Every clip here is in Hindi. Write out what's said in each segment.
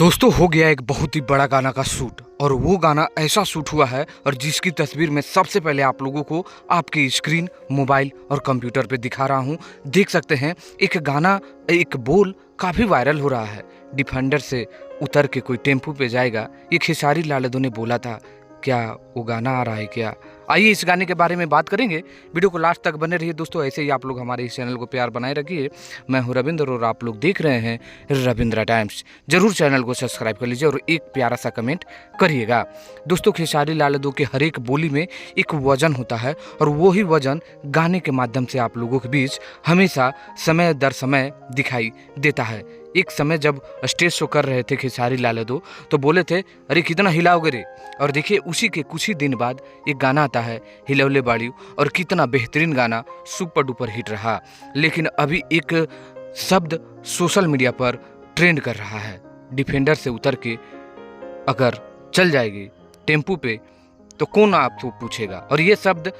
दोस्तों हो गया एक बहुत ही बड़ा गाना का शूट और वो गाना ऐसा शूट हुआ है और जिसकी तस्वीर मैं सबसे पहले आप लोगों को आपकी स्क्रीन मोबाइल और कंप्यूटर पे दिखा रहा हूँ। देख सकते हैं एक गाना एक बोल काफ़ी वायरल हो रहा है। डिफेंडर से उतर के कोई टेम्पू पे जाएगा, ये खेसारी लाल यादव ने बोला था। क्या वो गाना आ रहा है क्या? आइए इस गाने के बारे में बात करेंगे। वीडियो को लास्ट तक बने रहिए दोस्तों। ऐसे ही आप लोग हमारे इस चैनल को प्यार बनाए रखिए। मैं हूं रविंद्र और आप लोग देख रहे हैं रविंद्रा टाइम्स। जरूर चैनल को सब्सक्राइब कर लीजिए और एक प्यारा सा कमेंट करिएगा। दोस्तों खेसारी लाल यादव के हर एक बोली में एक वजन होता है और वही वजन गाने के माध्यम से आप लोगों के बीच हमेशा समय दर समय दिखाई देता है। एक समय जब स्टेज शो कर रहे थे खेसारी लाल यादव तो बोले थे अरे कितना हिलाओगे रे, और देखिए उसी के कुछ ही दिन बाद एक गाना आता है हिलौले बाड़ी और कितना बेहतरीन गाना सुपर डुपर हिट रहा। लेकिन अभी एक शब्द सोशल मीडिया पर ट्रेंड कर रहा है, डिफेंडर से उतर के अगर चल जाएगी टेम्पू पे तो कौन आपको पूछेगा। और ये शब्द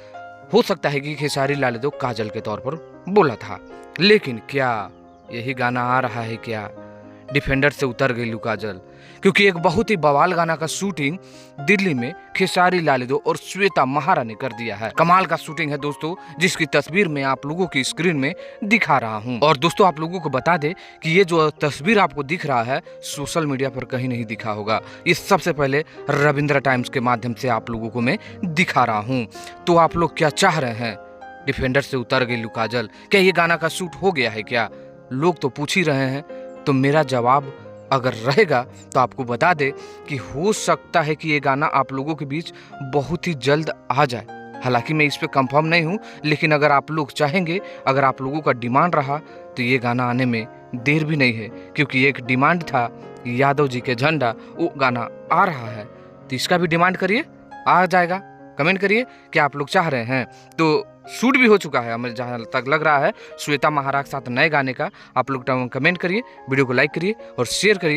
हो सकता है कि खेसारी लाल यादव काजल के तौर पर बोला था, लेकिन क्या यही गाना आ रहा है क्या? डिफेंडर से उतर गई लू काजल, क्योंकि एक बहुत ही बवाल गाना का शूटिंग दिल्ली में खेसारी लाल यादव और श्वेता महारा ने कर दिया है। कमाल का शूटिंग है दोस्तों, जिसकी तस्वीर मैं आप लोगों की स्क्रीन में दिखा रहा हूं। और दोस्तों आप लोगों को बता दें कि ये जो तस्वीर आपको दिख रहा है सोशल मीडिया पर कहीं नहीं दिखा होगा। ये सबसे पहले रविंद्रा टाइम्स के माध्यम से आप लोगों को मैं दिखा रहा हूँ। तो आप लोग क्या चाह रहे हैं? डिफेंडर से उतर गई लू काजल, क्या ये गाना का शूट हो गया है क्या? लोग तो पूछ ही रहे हैं। तो मेरा जवाब अगर रहेगा तो आपको बता दे कि हो सकता है कि ये गाना आप लोगों के बीच बहुत ही जल्द आ जाए। हालांकि मैं इस पे कंफर्म नहीं हूँ, लेकिन अगर आप लोग चाहेंगे, अगर आप लोगों का डिमांड रहा तो ये गाना आने में देर भी नहीं है, क्योंकि एक डिमांड था यादव जी के झंडा, वो गाना आ रहा है। तो इसका भी डिमांड करिए, आ जाएगा। कमेंट करिए कि आप लोग चाह रहे हैं। तो शूट भी हो चुका है हमें जहाँ तक लग रहा है श्वेता महारा के साथ नए गाने का। आप लोग कमेंट करिए, वीडियो को लाइक करिए और शेयर करिए।